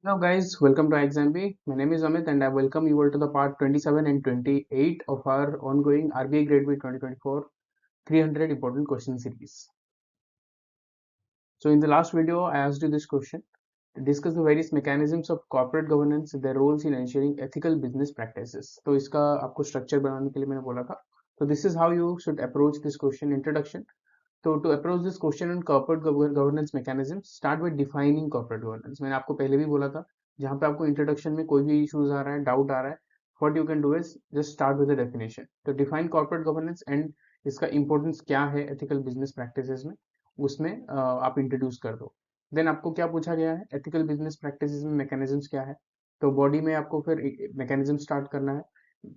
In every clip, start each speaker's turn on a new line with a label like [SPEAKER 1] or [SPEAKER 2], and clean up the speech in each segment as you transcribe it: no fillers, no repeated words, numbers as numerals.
[SPEAKER 1] Hello guys, welcome to Exambi. My name is Amit and I welcome you all to the part 27 and 28 of our ongoing RBI Grade B 2024 300 important question series. So in the last video, I asked you this question: discuss the various mechanisms of corporate governance, their roles in ensuring ethical business practices. तो इसका आपको structure बनाने के लिए मैंने बोला था. So this is how you should approach this question introduction. So to approach this question on corporate governance mechanisms, start by defining corporate governance. मैंने आपको पहले भी बोला था, जहाँ पे आपको इंट्रोडक्शन में कोई भी इश्यूज आ रहा है, डाउट आ रहा है, what you can do is just start with the definition. तो define corporate governance and इसका importance क्या है ethical business practices में, उसमें आप इंट्रोड्यूस कर दो. देन आपको क्या पूछा गया है, ethical business practices में mechanisms क्या है. तो बॉडी में आपको फिर मैकेनिज्म स्टार्ट करना है.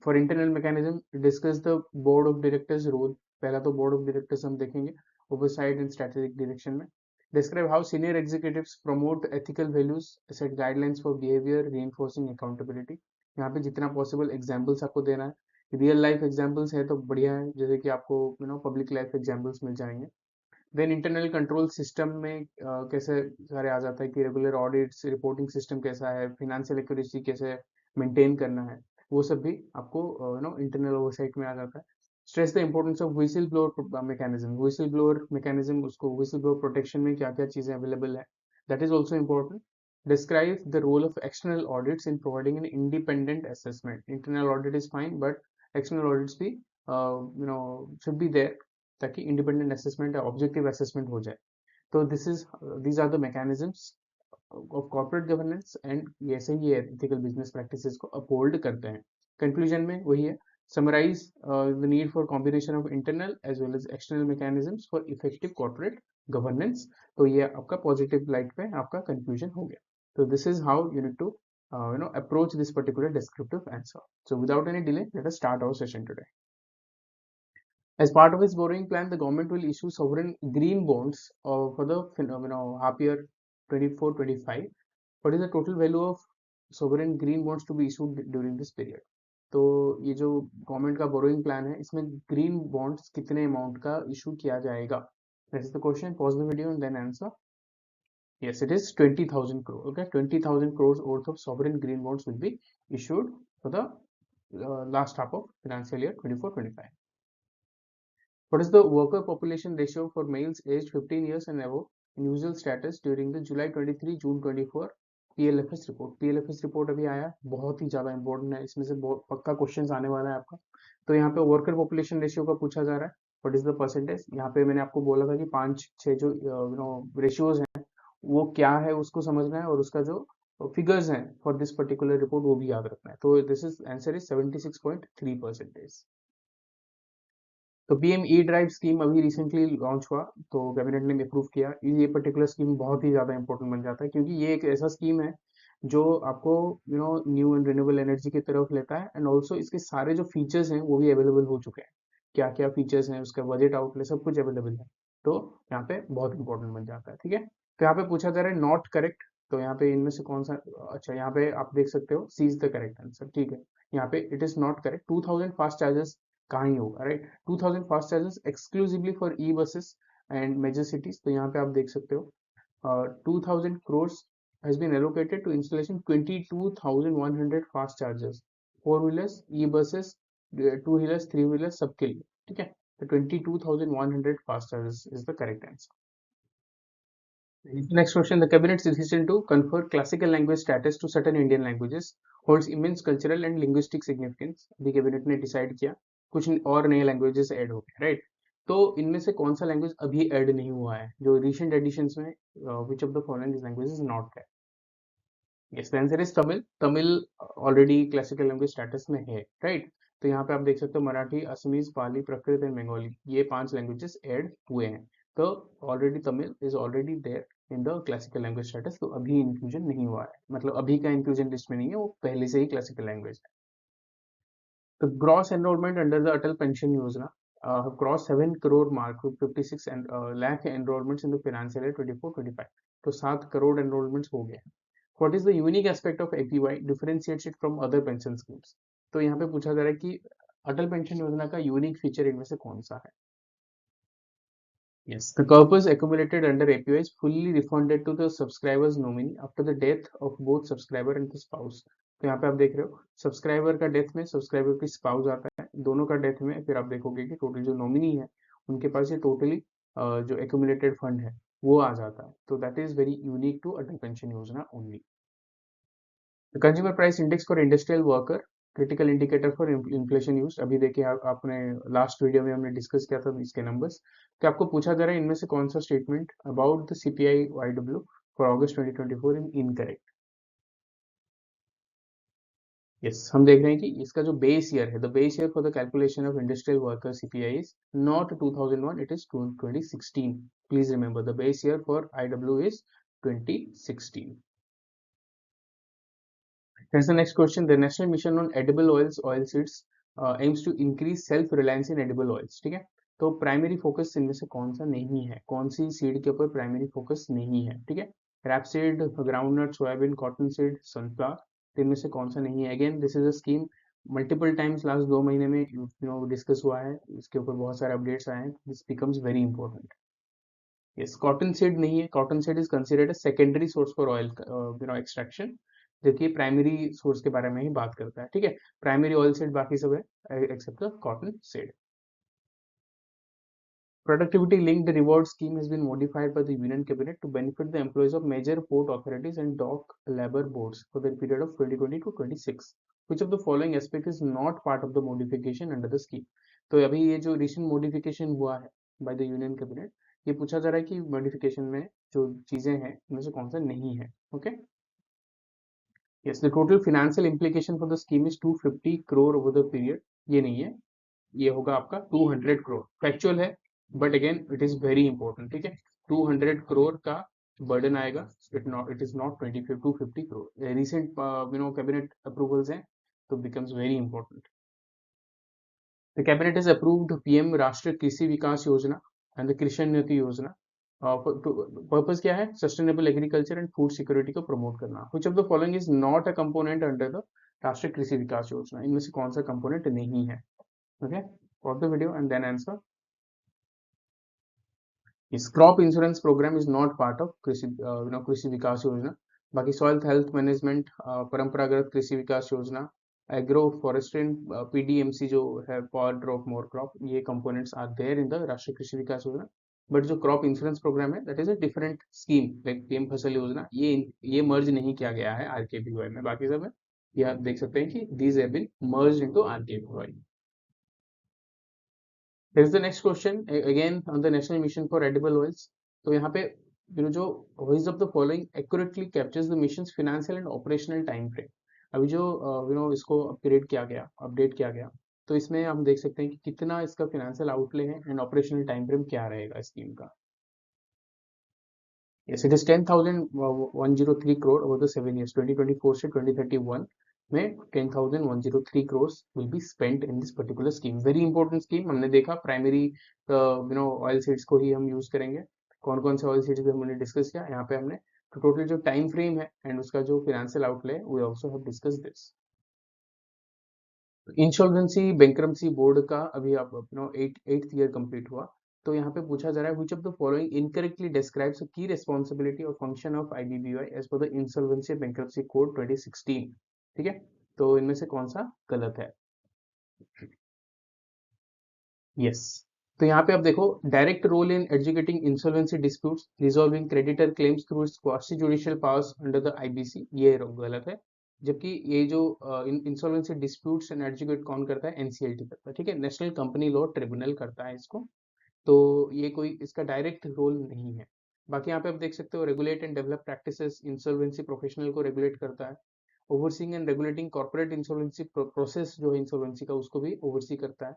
[SPEAKER 1] For internal mechanism discuss the board of directors role. पहला तो बोर्ड ऑफ डायरेक्टर्स हम देखेंगे oversight and strategic direction में. Describe how senior executives promote ethical values, set guidelines for behavior, reinforcing accountability. यहाँ पे जितना पॉसिबल एग्जाम्पल्स आपको देना है. रियल लाइफ एग्जाम्पल्स है तो बढ़िया है, जैसे कि आपको पब्लिक लाइफ एग्जाम्पल्स मिल जाएंगे. देन इंटरनल कंट्रोल सिस्टम में कैसे सारे आ जाता है कि रेगुलर ऑडिट्स, रिपोर्टिंग सिस्टम कैसा है, फिनेंशियल एक्यूरेसी कैसे मेंटेन करना है, वो सब भी आपको इंटरनल ओवरसाइट में आ जाता है. Stress the importance of whistle blower mechanism. Whistle blower mechanism, उसको व्हिसिल ब्लोअर प्रोटेक्शन में क्या क्या चीजें अवेलेबल है, that is also important. Describe the role of external audits in providing an independent assessment. Internal audit is fine but external audits भी should be there, ताकि independent assessment या objective assessment हो जाए. तो these are the mechanisms of corporate governance and ऐसे ही ethical business practices को uphold करते हैं. कंक्लूजन में वही है, summarise the need for combination of internal as well as external mechanisms for effective corporate governance. तो ये आपका पॉजिटिव लाइट पे आपका कंक्लूजन हो गया. तो this is how you need to approach this particular descriptive answer. So without any delay, let us start our session today. As part of its borrowing plan, the government will issue sovereign green bonds for the half year 24-25. What is the total value of sovereign green bonds to be issued during this period? तो ये जो government का borrowing plan है, इसमें green bonds कितने amount का issue किया जाएगा? That is the question. Pause the video and then answer. Yes, it is 20,000 crore. Okay, 20,000 crores worth of sovereign green bonds will be issued for the last half of financial year 24-25. What is the worker population ratio for males aged 15 years and above in usual status during the July 23 June 24 PLFS report? PLFS report अभी आया, बहुत ही ज़्यादा important है, इसमें से बहुत पक्का question आने वाला है आपका. तो यहाँ पे वर्कर पॉपुलेशन रेशियो का पूछा जा रहा है. What is the percentage? यहाँ पे मैंने आपको बोला था कि 5-6 जो रेशियोज हैं वो क्या है उसको समझना है, और उसका जो फिगर्स हैं फॉर दिस पर्टिकुलर रिपोर्ट वो भी याद रखना है. तो दिस इज आंसर इज 76.3%. तो पीएम ई ड्राइव स्कीम अभी रिसेंटली लॉन्च हुआ, तो कैबिनेट ने अप्रूव किया. ये पर्टिकुलर स्कीम बहुत ही ज़्यादा इंपॉर्टेंट बन जाता है, क्योंकि ये एक ऐसा स्कीम है जो आपको न्यू एंड रिन्यूएबल एनर्जी की तरफ लेता है, एंड ऑल्सो इसके सारे जो फीचर्स हैं वो भी अवेलेबल हो चुके हैं. क्या क्या फीचर्स हैं, उसका बजट आउटले सब कुछ अवेलेबल है. तो यहाँ पे बहुत इंपॉर्टेंट बन जाता है. ठीक है, तो यहाँ पे पूछा जा रहा है नॉट करेक्ट. तो यहाँ पे इनमें से कौन सा, अच्छा यहाँ पे आप देख सकते हो C is the correct answer. ठीक है, यहाँ पे it is not correct. 2000 fast charges कहाँ ही होगा, right? 2000 fast charges exclusively for E buses and major cities. तो यहाँ पे आप देख सकते हो 2000 crores has been allocated to installation 22,100 fast chargers, four wheelers, E buses, two wheelers, three wheelers, सबके लिए. ठीक है, तो 22,100 fast chargers is the correct answer. Next question: the cabinet's decision to confer classical language status to certain Indian languages holds immense cultural and linguistic significance. अभी cabinet ने decide किया कुछ और नए लैंग्वेजेस ऐड हो गए, राइट? तो इनमें से कौन सा लैंग्वेज अभी ऐड नहीं हुआ है जो रिसेंट एडिशंस में, which of the following languages not है? Yes, the answer is Tamil. Tamil already classical language status में है, राइट? तो यहाँ पे आप देख सकते हो मराठी, असमीज, पाली, प्राकृत एंड बंगाली, ये 5 लैंग्वेजेस ऐड हुए हैं. तो already Tamil is already there in the classical language status. तो अभी इंक्लूजन नहीं हुआ है, मतलब अभी का इंक्लूजन लिस्ट में नहीं है, वो पहले से ही क्लासिकल लैंग्वेज है. तो gross enrolment under the Atal Pension योजना have crossed 7 crore mark with 56 lakh enrollments in the financial year 24-25. तो 7 करोड़ एनरोलमेंट्स हो गए. What is the unique aspect of APY differentiates it from other pension schemes? तो यहाँ पे पूछा जा रहा है कि अटल पेंशन योजना का यूनिक फीचर इनमें से कौन सा है? Yes, the corpus accumulated under APY is fully refunded to the subscriber's nominee after the death of both subscriber and the spouse. तो यहाँ पे आप देख रहे हो सब्सक्राइबर का डेथ में सब्सक्राइबर की स्पाउस आता है, दोनों का डेथ में फिर आप देखोगे कि टोटल जो नॉमिनी है उनके पास ये टोटली जो एक्यूमुलेटेड फंड है वो आ जाता है. तो that is very unique to Atal Pension Yojana only. Consumer price index for industrial worker critical indicator for inflation use. अभी देखिए आपने लास्ट वीडियो में हमने डिस्कस किया था इसके नंबर्स. तो आपको पूछा जा रहा है इनमें से कौन सा statement about the CPI IW for August 2024 in incorrect. Yes, हम देख रहे हैं कि इसका जो बेस ईयर है the base year for the calculation of industrial worker CPI is not 2001, it is 2016. Please remember the base year for IW is 2016. Here's the next question. The National Mission on Edible Oils, Oilseeds aims to increase self-reliance in edible oils. ठीक है, तो primary focus इनमें से कौन सा नहीं है, कौन सी सीड के ऊपर प्राइमरी फोकस नहीं है. ठीक है, rapeseed, groundnut, soybean, cotton seed, sunflower, इनमें से कौन सा नहीं है. Again this is a scheme multiple times last 2 महीने में डिस्कस हुआ है, इसके ऊपर बहुत सारे अपडेट्स आए हैं. This becomes very important. Yes, cotton seed नहीं है. Cotton seed is considered a secondary source for oil extraction. देखिए प्राइमरी सोर्स के बारे में ही बात करता है. ठीक है, प्राइमरी ऑयल सीड बाकी सब है except the cotton seed. Productivity linked reward scheme has been modified by the Union Cabinet to benefit the employees of major port authorities and dock labor boards for the period of 2020 to 26. Which of the following aspect is not part of the modification under the scheme? तो अभी ये जो recent modification हुआ है by the Union Cabinet, ये पूछा जा रहा है कि modification में जो चीजें हैं उनमें से कौन सा नहीं है. Okay. Yes, the total financial implication for the scheme is 250 crore over the period. ये नहीं है, ये होगा आपका 200 करोड़. फैक्चुअल है but again it is very important. ठीक है, 200 करोड़ का बर्डन आएगा. It is not 250 crore. Recent cabinet approvals हैं तो becomes very important. The cabinet is approved PM राष्ट्रीय कृषि विकास योजना एंड द कृषि उन्नति योजना. पर्पस क्या है, sustainable agriculture and food security को प्रमोट करना. Which of the following is not a component under the Rashtriya Krishi Vikas योजना. इनमें से कौन सा कंपोनेंट नहीं है. Okay, pause the video and then answer. Yes, crop insurance program is not part of कृषि विकास योजना. बाकी सॉइल हेल्थ मैनेजमेंट, परंपरागत कृषि विकास योजना, एग्रो फॉरेस्ट्री, पीडीएमसी जो है पावर ड्रॉप मोर क्रॉप, ये components are there in the Rashtriya Krishi Vikas Yojana. But जो क्रॉप इंश्योरेंस प्रोग्राम है that is a different scheme like PM Fasal Yojana. ये मर्ज नहीं किया गया है आरकेपीवाई में. बाकी सब है ये आप देख सकते हैं कि these have been merged into RKVY. Here is the next question again on the National Mission for Edible Oils. तो यहाँ पे जो which of the following accurately captures the mission's financial and operational time frame. अभी जो इसको update किया गया तो इसमें हम देख सकते हैं कि कितना इसका फाइनेंशियल आउटले है एंड ऑपरेशनल टाइम फ्रेम क्या रहेगा स्कीम का. Yes, it is 10,103 crore over the 7 years 2024 से 2031 में 10,103 crores will be spent in this particular scheme. Very important scheme. हमने देखा प्राइमरी ऑयल सीड्स को ही हम यूज करेंगे. कौन कौन से ऑयल सीड्स भी हमने डिस्कस किया यहाँ पे हमने. तो टोटल जो टाइम फ्रेम है एंड उसका जो फाइनेंशियल आउटले है we also have discuss this. Insolvency bankruptcy board का अभी आप 8th ईयर कंप्लीट हुआ. तो यहाँ पे पूछा जा रहा है which of the following incorrectly describes की रिस्पांसिबिलिटी और function of IBBI as per the insolvency bankruptcy code 2016. ठीक है, तो इनमें से कौन सा गलत है. यस, तो यहाँ पे आप देखो direct role in educating insolvency disputes resolving creditor claims through quasi judicial powers under the IBC, ये गलत है. जबकि ये जो इंसॉल्वेंसी डिस्प्यूट्स एंड एडजुकेट कौन करता है, एनसीएलटी करता है. ठीक है, नेशनल कंपनी लॉ ट्रिब्यूनल करता है इसको. तो ये कोई इसका डायरेक्ट रोल नहीं है. बाकी यहाँ पे आप देख सकते हो regulate and develop practices insolvency professional को रेगुलेट करता है. Overseeing and regulating corporate insolvency process जो है इंसॉल्वेंसी का उसको भी ओवरसी करता है.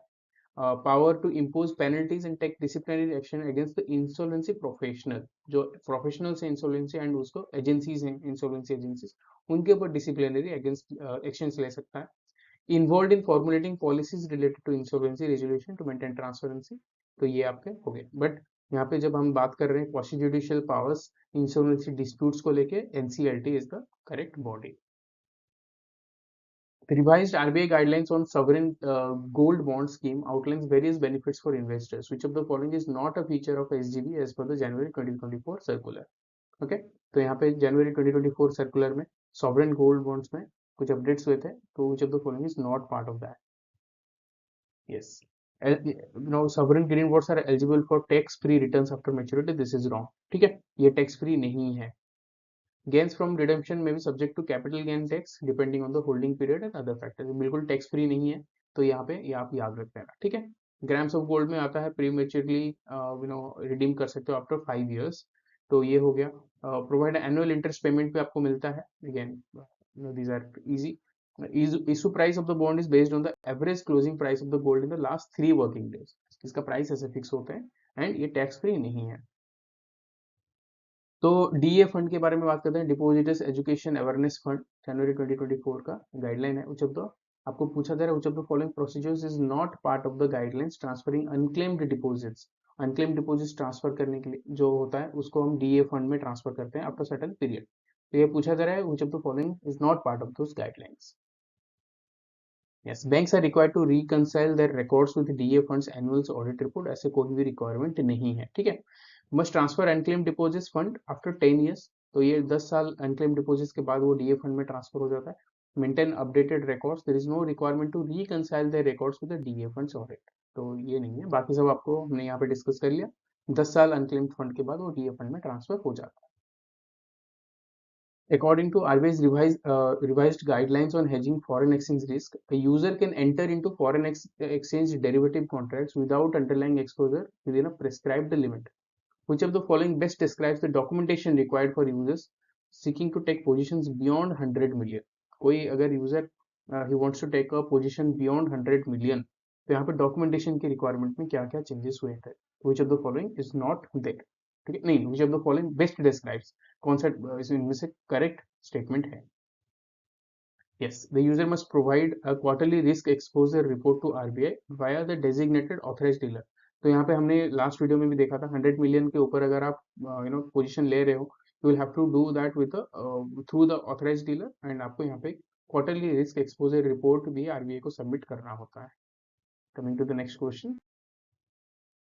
[SPEAKER 1] Power to impose penalties and take disciplinary action against the insolvency professional. जो प्रोफेशनल्स हैं इंसॉल्वेंसी एंड उसको एजेंसीज हैं इंसॉल्वेंसी एजेंसीज, उनके ऊपर डिसिप्लिनरी अगेंस्ट एक्शंस ले सकता है. Involve in formulating policies related to insolvency resolution to maintain transparency. तो ये आपके हो गए. बट यहाँ पे जब हम बात कर रहे हैं quasi judicial powers insolvency disputes को लेके, NCLT is the correct body. The revised RBI guidelines on sovereign gold bond scheme outlines various benefits for investors. Which of the following is not a feature of SGB as per the January 2024 circular? Okay, तो यहाँ पे जनवरी 2024 circular में sovereign gold bonds में कुछ updates हुए थे, तो which of the following is not part of that? Yes, no, sovereign green bonds are eligible for tax free returns after maturity, this is wrong, ठीक है, ये टैक्स फ्री नहीं है. गेन्स फ्रॉम रिडेम्पशन में भी subject to capital gain tax depending on the holding period and other factors, बिल्कुल tax free नहीं है, तो यहाँ पे ये आप याद रख लेना, ठीक है. ग्राम्स ऑफ गोल्ड में आता है प्री मेच्योरली रिडीम कर सकते हो आफ्टर 5 years, तो ये हो गया. प्रोवाइड एनुअल इंटरेस्ट पेमेंट पे आपको मिलता है, again these are easy. Issue price of the bond is based on the average closing price of the gold in the last 3 working days. इसका प्राइस ऐसे फिक्स होते हैं एंड ये tax free नहीं है. तो डीए फंड के बारे में बात करते हैं, डिपॉजिटर्स एजुकेशन अवेयरनेस फंड, जनवरी 2024 का गाइडलाइन है. उच ऑफ द, आपको पूछा जा रहा है, उच of the following procedures is not part of the guidelines transferring unclaimed deposits. Unclaimed deposits transfer करने के लिए जो होता है उसको हम डीए फंड में ट्रांसफर करते हैं आफ्टर सर्टेन पीरियड. तो ये पूछा जा रहा है, उच of the following is not part of those guidelines. Yes, banks are required to reconcile their records with DA funds annual audit report. ऐसे कोई भी रिक्वायरमेंट नहीं है, ठीक है. Must transfer unclaim deposits fund after 10 years. तो ये 10 साल अनक्लेम डिपॉजिट्स के बाद वो डीए फंड में ट्रांसफर हो जाता है. Maintain updated records, there is no requirement to reconcile their records with the DA funds audit. तो ये नहीं है, बाकी सब आपको हमने यहाँ पे डिस्कस कर लिया. 10 साल अनक्लेम फंड के बाद वो डीए फंड में ट्रांसफर हो जाता है. According to RBI's revised guidelines on hedging foreign exchange risk, a user can enter into foreign exchange derivative contracts without underlying exposure within a prescribed limit. Which of the following best describes the documentation required for users seeking to take positions beyond 100 million? कोई अगर user he wants to take a position beyond 100 million, तो यहाँ पे documentation की requirement में क्या क्या changes हुए थे? Which of the following is not there? ठीक है, नहीं, which of the following best describes, कौन सा इनमें से करेक्ट स्टेटमेंट है? Yes, the user must provide a quarterly risk exposure report to RBI via the designated authorized dealer. तो यहाँ पे हमने लास्ट वीडियो में भी देखा था, 100 मिलियन के ऊपर अगर आप पोजीशन ले रहे हो, you will have to do that with through the authorised dealer, and आपको यहाँ पे क्वार्टरली रिस्क एक्सपोजर रिपोर्ट भी आरबीआई को सबमिट करना होता है. Coming to the next question,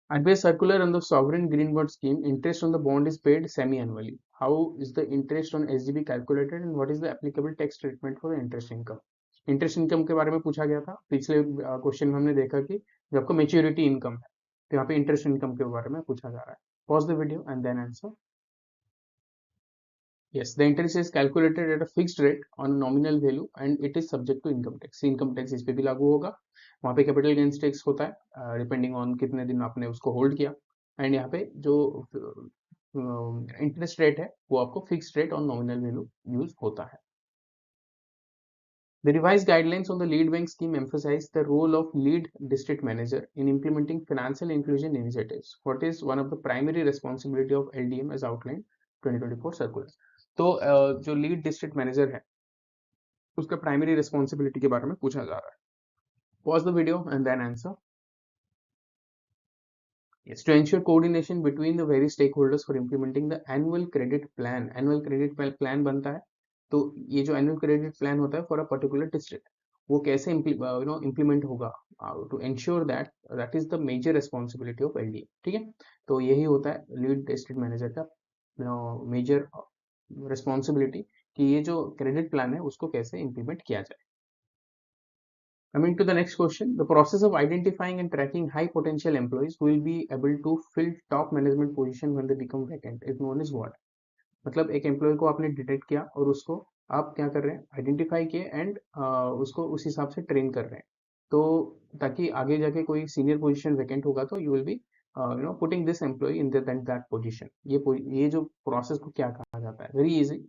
[SPEAKER 1] RBI circular on the sovereign green bond scheme, interest on the bond is paid semi-annually. How is the interest on SGB calculated and what is the applicable tax treatment for the interest income? Interest income के बारे में पूछा गया था पिछले question में. हमने देखा कि जब आपको मेच्योरिटी इनकम है, तो यहाँ पे इंटरेस्ट इनकम के बारे में पूछा जा रहा है. Pause the video and then answer. Yes, the interest is calculated at a fixed rate on nominal value and it is subject to income tax. Income tax इस पे भी लागू होगा. वहाँ पे कैपिटल गेन्स टैक्स होता है डिपेंडिंग ऑन कितने दिन आपने उसको होल्ड किया, एंड यहाँ पे जो इंटरेस्ट रेट है वो आपको fixed rate on nominal value use होता है. The revised guidelines on the lead bank scheme emphasize the role of lead district manager in implementing financial inclusion initiatives. What is one of the primary responsibility of LDM as outlined 2024 circular? तो जो lead district manager है उसका primary responsibility के बारे में पूछा जा रहा है. Pause the video and then answer. Yes, to ensure coordination between the various stakeholders for implementing the annual credit plan. Annual credit plan बनता है, तो ये जो annual credit plan होता है for a particular district, वो कैसे implement होगा, to ensure that that is the major responsibility of LDA. ठीक है, तो यही होता है लीड डिस्ट्रिक्ट मैनेजर का मेजर रिस्पॉन्सिबिलिटी कि ये जो क्रेडिट प्लान है उसको कैसे इंप्लीमेंट किया जाए. Coming to the next question, the process of identifying and tracking high potential employees who will be able to fill top management position when they become vacant is known as what? मतलब एक employ को आपने detect किया और उसको आप क्या कर रहे हैं, आइडेंटिफाई किए एंड उसको उस हिसाब से ट्रेन कर रहे हैं, तो ताकि आगे जाके कोई सीनियर पोजीशन वैकेंट होगा तो you will be putting this employee in that position. ये जो प्रोसेस को क्या कहा जाता है? Very easy.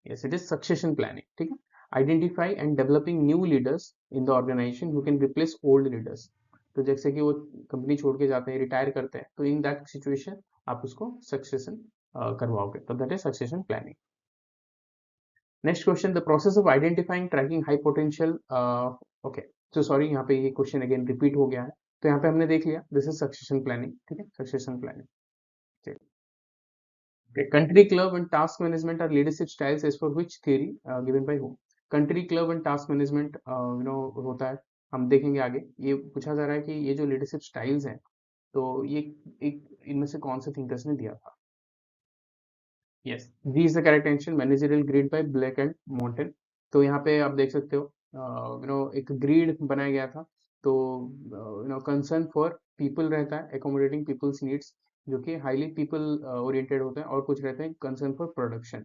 [SPEAKER 1] Yes, it is succession planning. ठीक है, identify and developing new leaders in the organization who can replace old leaders. तो जैसे कि वो कंपनी छोड़ के जाते हैं, रिटायर करते हैं, तो इन दैट सिचुएशन आप उसको सक्सेशन करवाओगे, तो that is succession planning. Next question, the process of identifying tracking high potential. Okay, तो सॉरी, यहाँ पे ये क्वेश्चन अगेन रिपीट हो गया है, तो यहाँ पे हमने देख लिया दिस इज सक्सेशन प्लानिंग. ठीक है, succession planning. Okay. Country club and task management are leadership styles as for which theory given by whom? Country club and task management होता है, हम देखेंगे आगे। ये पूछा जा रहा है कि ये जो लीडरशिप स्टाइल्स हैं, तो ये एक इनमें से कौन से थिंकर्स ने दिया था। Yes, D is the correct answer, managerial grid by Blake and Mouton. तो यहाँ पे आप देख सकते हो एक ग्रिड बनाया गया था। तो कंसर्न फॉर पीपल रहता है, एकोमोडेटिंग पीपल्स नीड्स, जो कि हाईली पीपल ओरिएंटेड होते हैं, और कुछ रहते हैं कंसर्न फॉर प्रोडक्शन।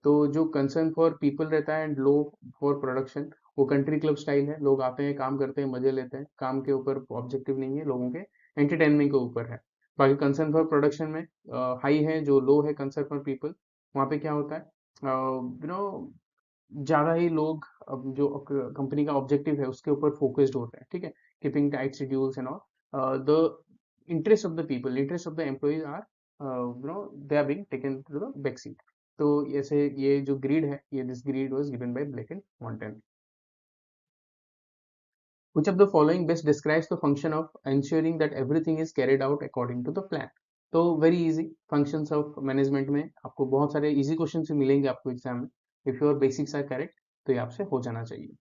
[SPEAKER 1] तो जो कंसर्न फॉर पीपल रहता है एंड लो फॉर प्रोडक्शन, वो कंट्री क्लब स्टाइल है। लोग आते हैं, काम करते हैं, मजे लेते हैं, काम के ऊपर ऑब्जेक्टिव नहीं है लोगों के, एंटरटेनमेंट के ऊपर है। बाकी कंसर्न फॉर प्रोडक्शन में हाई है, जो लो है कंसर्न फॉर पीपल, वहाँ पे क्या होता है, ज़्यादा ही लोग अब जो कंपनी का ऑब्जेक्टिव है उसके ऊपर फोकस्ड होते हैं, ठीक है, keeping tight schedules and all. The interest of the people, interest of the employees are they are being taken to the back seat. तो ऐसे ये जो ग्रीड है, ये this grid was given by Blake and Mouton. Which of the following best describes the function of ensuring that everything is carried out according to the plan? तो very easy, functions of management में आपको बहुत सारे easy question भी मिलेंगे आपको exam में। If your basics are correct, तो ये आपसे हो जाना चाहिए।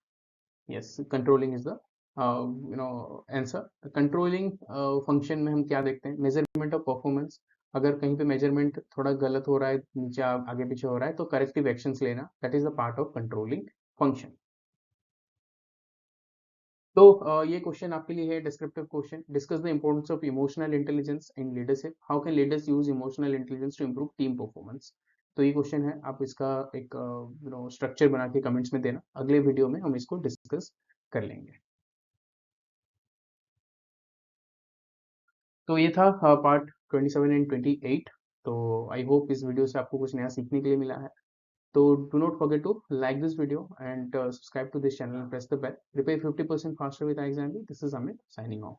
[SPEAKER 1] Yes, controlling is the answer. Controlling function में हम क्या देखते हैं, मेजरमेंट ऑफ परफॉर्मेंस। अगर कहीं पे मेजरमेंट थोड़ा गलत हो रहा है, नीचे आगे पीछे हो रहा है, तो करेक्टिव एक्शंस लेना, that is the part of controlling function. तो ये क्वेश्चन आपके लिए है, descriptive question. Discuss the importance of emotional intelligence in leadership, how can leaders use emotional intelligence to improve team performance. तो ये क्वेश्चन है, आप इसका एक स्ट्रक्चर बना के कमेंट्स में देना, अगले वीडियो में हम इसको डिस्कस कर लेंगे। तो ये था पार्ट 27 एंड 28। तो आई होप इस वीडियो से आपको कुछ नया सीखने के लिए मिला है। तो do not forget to like this video and subscribe to this channel and press the bell. Prepare 50% faster with iExample. This is Amit signing off.